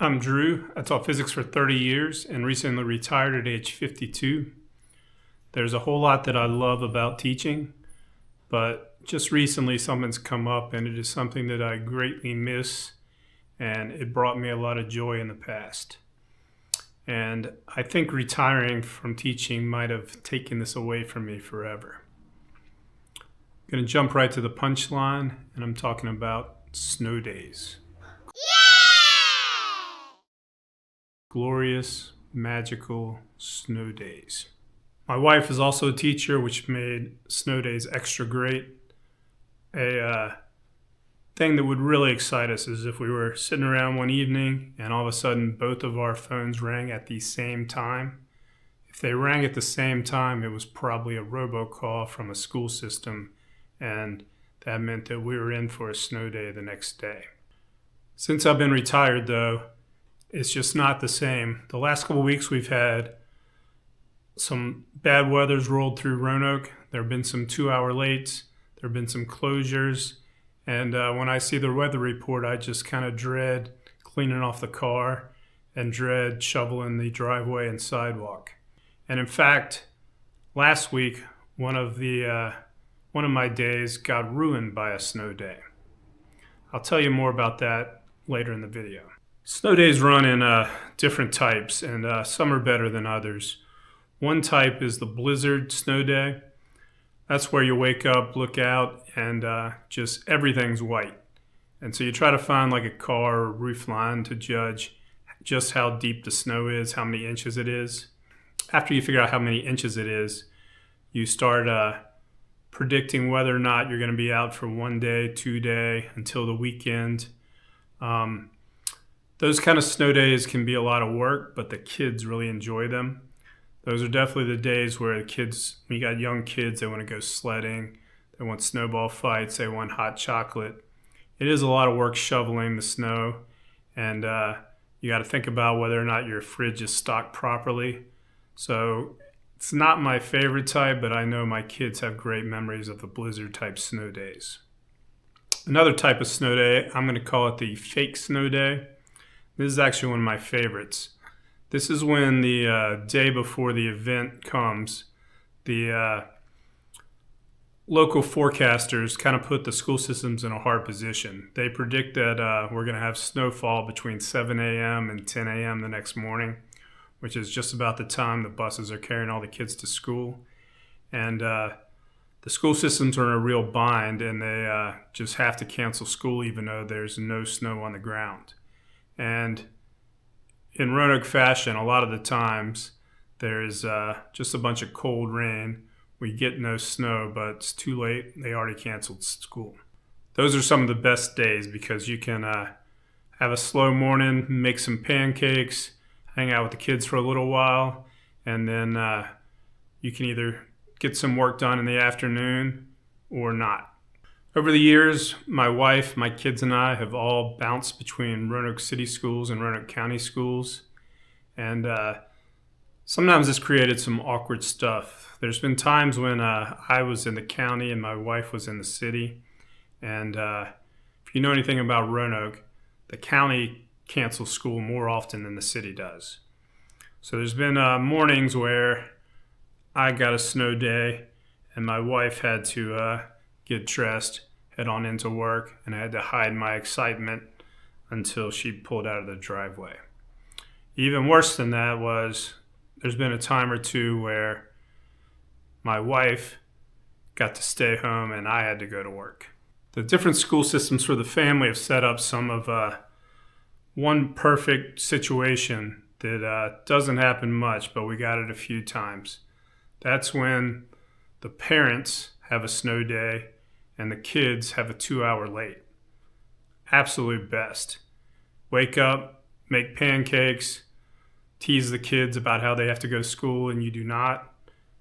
I'm Drew. I taught physics for 30 years and recently retired at age 52. There's a whole lot that I love about teaching, but just recently something's come up and it is something that I greatly miss, and it brought me a lot of joy in the past. And I think retiring from teaching might have taken this away from me forever. I'm going to jump right to the punchline, and I'm talking about snow days. Glorious, magical snow days. My wife is also a teacher, which made snow days extra great. A thing that would really excite us is if we were sitting around one evening and all of a sudden both of our phones rang at the same time. If they rang at the same time, it was probably a robocall from a school system, and that meant that we were in for a snow day the next day. Since I've been retired, though, it's just not the same. The last couple of weeks we've had some bad weathers rolled through Roanoke. There have been some 2-hour lates. There have been some closures. And when I see the weather report, I just kind of dread cleaning off the car and dread shoveling the driveway and sidewalk. And in fact, last week, one of my days got ruined by a snow day. I'll tell you more about that later in the video. Snow days run in different types, and some are better than others. One type is the blizzard snow day. That's where you wake up, look out, and just everything's white. And so you try to find like a car or roof line to judge just how deep the snow is, how many inches it is. After you figure out how many inches it is, you start predicting whether or not you're going to be out for 1 day, 2 day, until the weekend. Those kind of snow days can be a lot of work, but the kids really enjoy them. Those are definitely the days where the kids, when you got young kids, they want to go sledding, they want snowball fights, they want hot chocolate. It is a lot of work shoveling the snow, and you got to think about whether or not your fridge is stocked properly. So it's not my favorite type, but I know my kids have great memories of the blizzard type snow days. Another type of snow day, I'm going to call it the fake snow day. This is actually one of my favorites. This is when the day before the event comes, the local forecasters kind of put the school systems in a hard position. They predict that we're going to have snowfall between 7 a.m. and 10 a.m. the next morning, which is just about the time the buses are carrying all the kids to school. And the school systems are in a real bind, and they just have to cancel school even though there's no snow on the ground. And in Roanoke fashion, a lot of the times there's just a bunch of cold rain. We get no snow, but it's too late. They already canceled school. Those are some of the best days because you can have a slow morning, make some pancakes, hang out with the kids for a little while, and then you can either get some work done in the afternoon or not. Over the years, my wife, my kids, and I have all bounced between Roanoke City schools and Roanoke County schools. And sometimes it's created some awkward stuff. There's been times when I was in the county and my wife was in the city. And if you know anything about Roanoke, the county cancels school more often than the city does. So there's been mornings where I got a snow day and my wife had to get dressed, head on into work, and I had to hide my excitement until she pulled out of the driveway. Even worse than that was there's been a time or two where my wife got to stay home and I had to go to work. The different school systems for the family have set up some of one perfect situation that doesn't happen much, but we got it a few times. That's when the parents have a snow day and the kids have a 2-hour late. Absolute best. Wake up, make pancakes, tease the kids about how they have to go to school and you do not.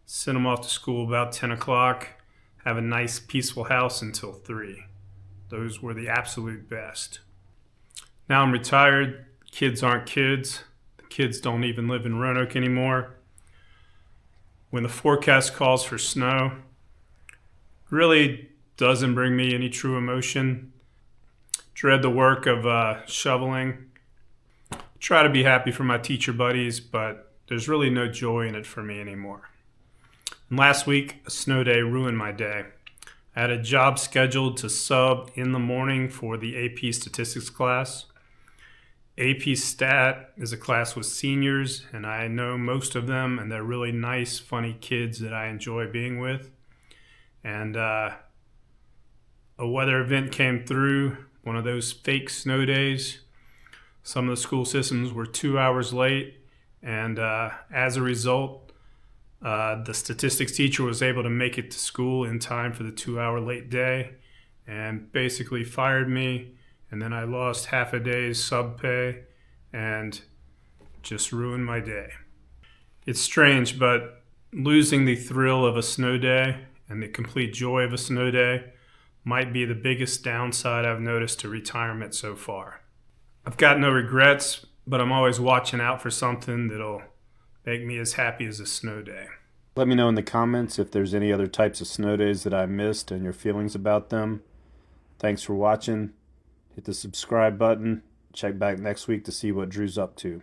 Send them off to school about 10 o'clock. Have a nice peaceful house until 3. Those were the absolute best. Now I'm retired. Kids aren't kids. The kids don't even live in Roanoke anymore. When the forecast calls for snow, really doesn't bring me any true emotion. Dread the work of shoveling. try to be happy for my teacher buddies, but there's really no joy in it for me anymore. And last week, a snow day ruined my day. I had a job scheduled to sub in the morning for the AP statistics class. AP Stat is a class with seniors, and I know most of them, and they're really nice, funny kids that I enjoy being with. And a weather event came through, one of those fake snow days. Some of the school systems were 2 hours late, and as a result, the statistics teacher was able to make it to school in time for the 2 hour late day and basically fired me. And then I lost half a day's sub pay and just ruined my day. It's strange, but losing the thrill of a snow day and the complete joy of a snow day might be the biggest downside I've noticed to retirement so far. I've got no regrets, but I'm always watching out for something that'll make me as happy as a snow day. Let me know in the comments if there's any other types of snow days that I missed and your feelings about them. Thanks for watching. Hit the subscribe button. Check back next week to see what Drew's up to.